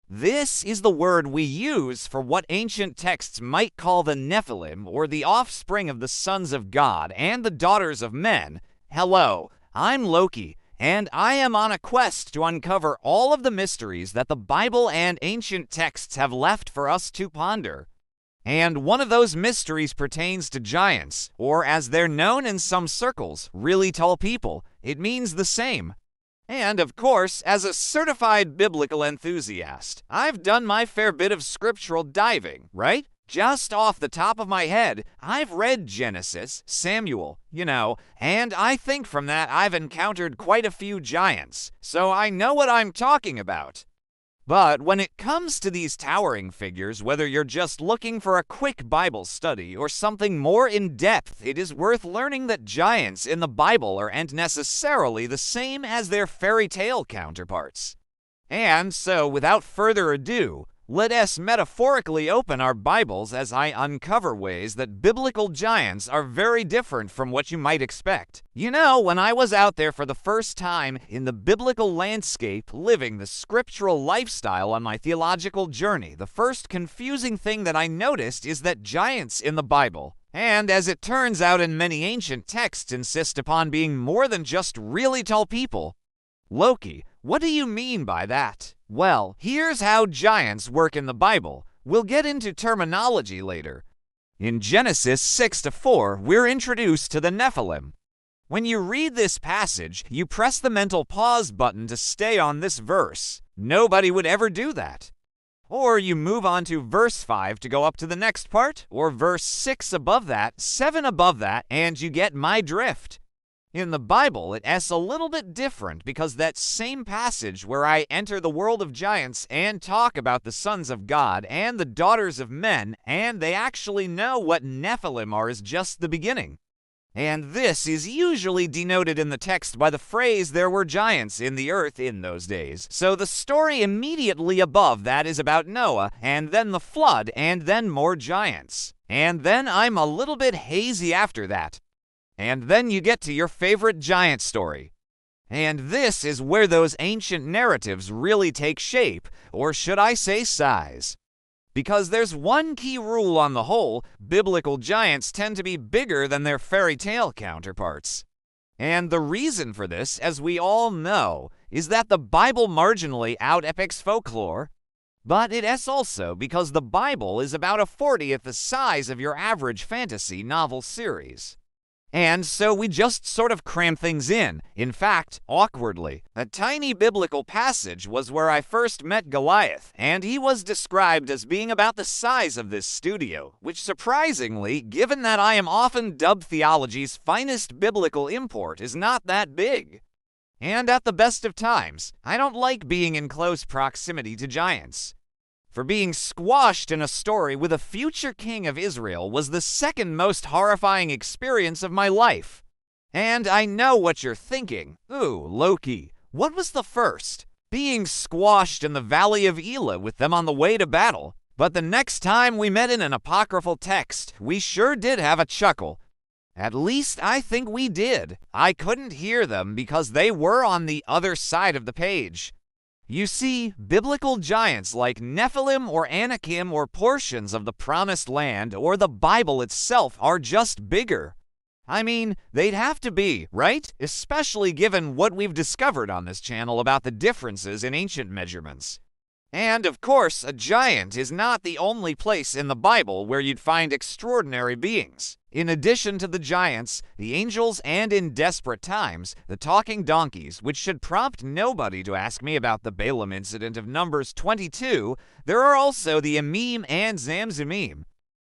This is the word we use for what ancient texts might call the Nephilim, or the offspring of the sons of God and the daughters of men. Hello, I'm Loki, and I am on a quest to uncover all of the mysteries that the Bible and ancient texts have left for us to ponder. And one of those mysteries pertains to giants, or as they're known in some circles, really tall people. It means the same. And, of course, as a certified biblical enthusiast, I've done my fair bit of scriptural diving, right? Just off the top of my head, I've read Genesis, Samuel, and I think from that I've encountered quite a few giants, so I know what I'm talking about. But when it comes to these towering figures, whether you're just looking for a quick Bible study or something more in-depth, it is worth learning that giants in the Bible aren't necessarily the same as their fairy tale counterparts. And so, without further ado, let us metaphorically open our Bibles as I uncover ways that biblical giants are very different from what you might expect. When I was out there for the first time in the biblical landscape, living the scriptural lifestyle on my theological journey, the first confusing thing that I noticed is that giants in the Bible, and as it turns out in many ancient texts, insist upon being more than just really tall people. Loki, what do you mean by that? Well, here's how giants work in the Bible. We'll get into terminology later. In Genesis 6-4, we're introduced to the Nephilim. When you read this passage, you press the mental pause button to stay on this verse. Nobody would ever do that. Or you move on to verse 5 to go up to the next part, or verse 6 above that, 7 above that, and you get my drift. In the Bible, it's a little bit different because that same passage where I enter the world of giants and talk about the sons of God and the daughters of men, and they actually know what Nephilim are, is just the beginning. And this is usually denoted in the text by the phrase, "there were giants in the earth in those days." So the story immediately above that is about Noah, and then the flood, and then more giants. And then I'm a little bit hazy after that. And then you get to your favorite giant story. And this is where those ancient narratives really take shape, or should I say size. Because there's one key rule on the whole: biblical giants tend to be bigger than their fairy tale counterparts. And the reason for this, as we all know, is that the Bible marginally out-epics folklore, but it is also because the Bible is about a 40th the size of your average fantasy novel series. And so we just sort of cram things in fact, awkwardly. A tiny biblical passage was where I first met Goliath, and he was described as being about the size of this studio, which surprisingly, given that I am often dubbed theology's finest biblical import, is not that big. And at the best of times, I don't like being in close proximity to giants. For being squashed in a story with a future king of Israel was the second most horrifying experience of my life. And I know what you're thinking. Ooh, Loki, what was the first? Being squashed in the Valley of Elah with them on the way to battle. But the next time we met in an apocryphal text, we sure did have a chuckle. At least I think we did. I couldn't hear them because they were on the other side of the page. You see, biblical giants like Nephilim or Anakim or portions of the Promised Land or the Bible itself are just bigger. I mean, they'd have to be, right? Especially given what we've discovered on this channel about the differences in ancient measurements. And of course, a giant is not the only place in the Bible where you'd find extraordinary beings. In addition to the giants, the angels, and in desperate times, the talking donkeys, which should prompt nobody to ask me about the Balaam incident of Numbers 22, there are also the Emim and Zamzumim.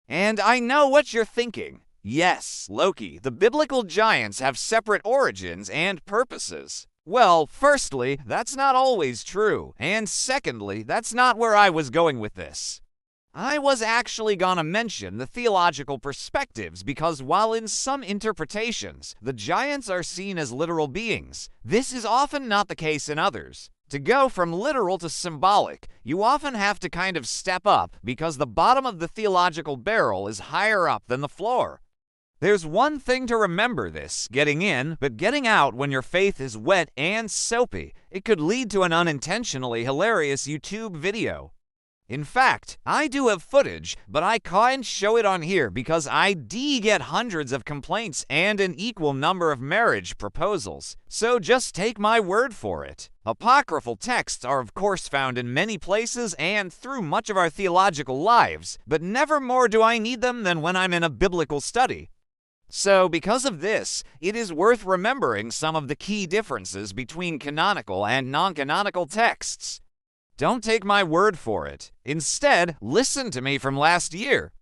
And I know what you're thinking. Yes, Loki, the biblical giants have separate origins and purposes. Well, firstly, that's not always true, and secondly, that's not where I was going with this. I was actually gonna mention the theological perspectives because while in some interpretations, the giants are seen as literal beings, this is often not the case in others. To go from literal to symbolic, you often have to kind of step up because the bottom of the theological barrel is higher up than the floor. There's one thing to remember this, getting in, but getting out when your faith is wet and soapy. It could lead to an unintentionally hilarious YouTube video. In fact, I do have footage, but I can't show it on here because I get hundreds of complaints and an equal number of marriage proposals. So just take my word for it. Apocryphal texts are of course found in many places and through much of our theological lives, but never more do I need them than when I'm in a biblical study. So, because of this, it is worth remembering some of the key differences between canonical and non-canonical texts. Don't take my word for it. Instead, listen to me from last year.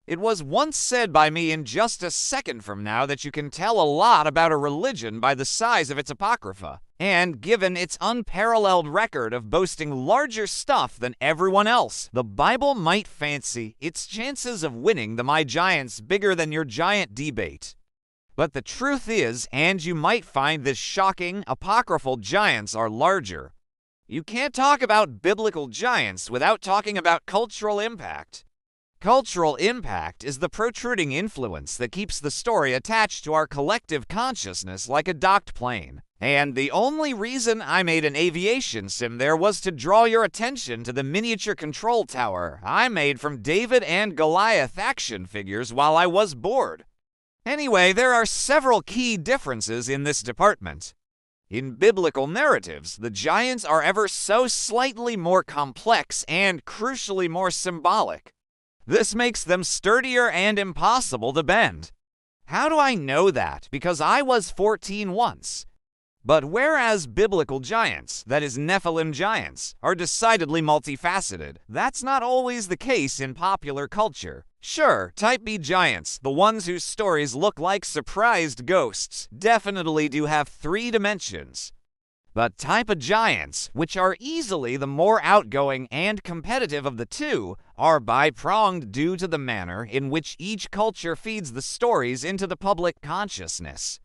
It was once said by me in just a second from now that you can tell a lot about a religion by the size of its apocrypha, and given its unparalleled record of boasting larger stuff than everyone else, the Bible might fancy its chances of winning the My Giants bigger than your giant debate. But the truth is, and you might find this shocking, apocryphal giants are larger. You can't talk about biblical giants without talking about cultural impact. Cultural impact is the protruding influence that keeps the story attached to our collective consciousness like a docked plane. And the only reason I made an aviation sim there was to draw your attention to the miniature control tower I made from David and Goliath action figures while I was bored. Anyway, there are several key differences in this department. In biblical narratives, the giants are ever so slightly more complex and crucially more symbolic. This makes them sturdier and impossible to bend. How do I know that? Because I was 14 once. But whereas biblical giants, that is Nephilim giants, are decidedly multifaceted, that's not always the case in popular culture. Sure, Type B giants, the ones whose stories look like surprised ghosts, definitely do have 3 dimensions. But Type A giants, which are easily the more outgoing and competitive of the two, are bi-pronged due to the manner in which each culture feeds the stories into the public consciousness.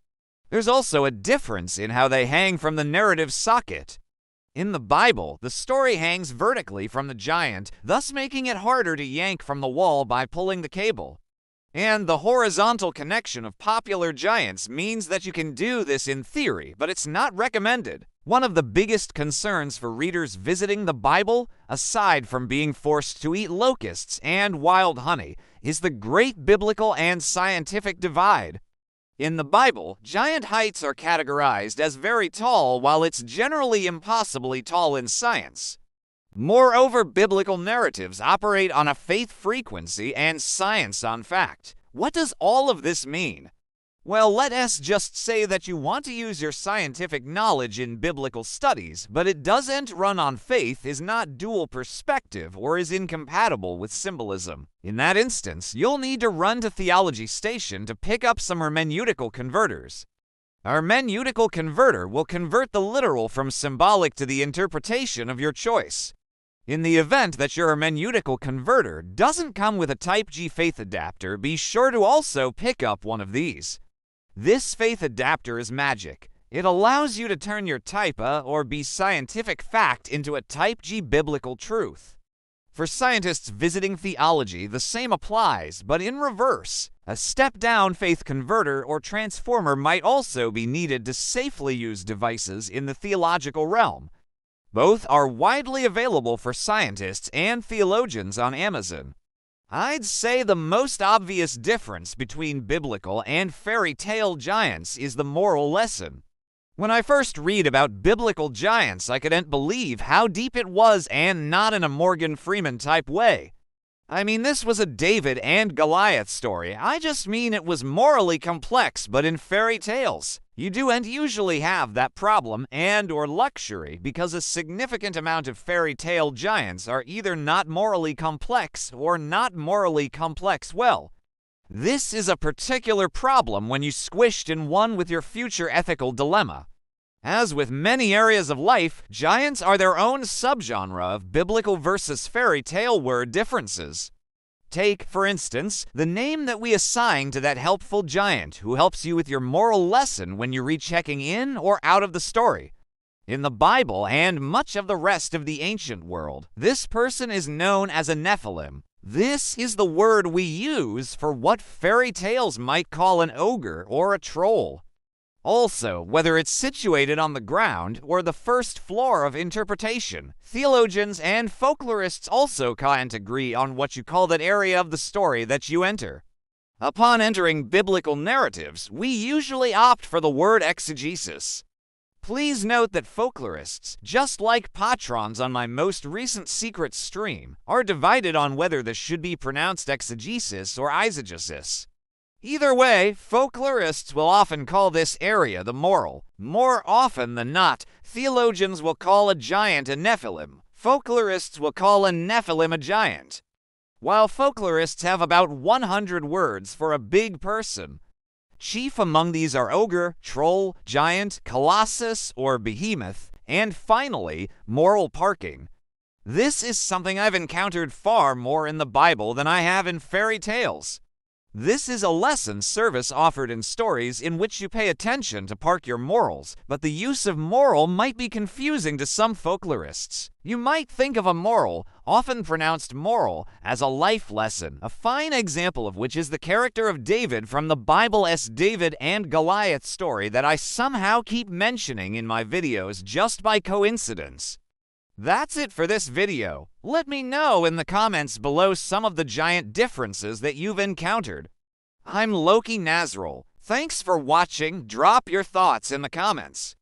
There's also a difference in how they hang from the narrative socket. In the Bible, the story hangs vertically from the giant, thus making it harder to yank from the wall by pulling the cable. And the horizontal connection of popular giants means that you can do this in theory, but it's not recommended. One of the biggest concerns for readers visiting the Bible, aside from being forced to eat locusts and wild honey, is the great biblical and scientific divide. In the Bible, giant heights are categorized as very tall, while it's generally impossibly tall in science. Moreover, biblical narratives operate on a faith frequency and science on fact. What does all of this mean? Well, let us just say that you want to use your scientific knowledge in biblical studies, but it doesn't run on faith, is not dual perspective, or is incompatible with symbolism. In that instance, you'll need to run to Theology Station to pick up some hermeneutical converters. A hermeneutical converter will convert the literal from symbolic to the interpretation of your choice. In the event that your hermeneutical converter doesn't come with a Type G faith adapter, be sure to also pick up one of these. This faith adapter is magic. It allows you to turn your Type A or B scientific fact into a Type G biblical truth. For scientists visiting theology, the same applies, but in reverse. A step-down faith converter or transformer might also be needed to safely use devices in the theological realm. Both are widely available for scientists and theologians on Amazon. I'd say the most obvious difference between biblical and fairy tale giants is the moral lesson. When I first read about biblical giants, I couldn't believe how deep it was, and not in a Morgan Freeman type way. I mean, this was a David and Goliath story. I just mean it was morally complex, but in fairy tales. You don't usually have that problem and or luxury because a significant amount of fairy tale giants are either not morally complex or not morally complex well. This is a particular problem when you squished in one with your future ethical dilemma. As with many areas of life, giants are their own subgenre of biblical versus fairy tale word differences. Take, for instance, the name that we assign to that helpful giant who helps you with your moral lesson when you're rechecking in or out of the story. In the Bible and much of the rest of the ancient world, this person is known as a Nephilim. This is the word we use for what fairy tales might call an ogre or a troll. Also, whether it's situated on the ground or the first floor of interpretation, theologians and folklorists also can't agree on what you call that area of the story that you enter. Upon entering biblical narratives, we usually opt for the word exegesis. Please note that folklorists, just like patrons on my most recent secret stream, are divided on whether this should be pronounced exegesis or eisegesis. Either way, folklorists will often call this area the moral. More often than not, theologians will call a giant a Nephilim. Folklorists will call a Nephilim a giant. While folklorists have about 100 words for a big person, chief among these are ogre, troll, giant, colossus, or behemoth, and finally, moral parking. This is something I've encountered far more in the Bible than I have in fairy tales. This is a lesson service offered in stories in which you pay attention to park your morals, but the use of moral might be confusing to some folklorists. You might think of a moral, often pronounced moral, as a life lesson, a fine example of which is the character of David from the Bible's David and Goliath story that I somehow keep mentioning in my videos just by coincidence. That's it for this video. Let me know in the comments below some of the giant differences that you've encountered. I'm Loki Nazrul. Thanks for watching. Drop your thoughts in the comments.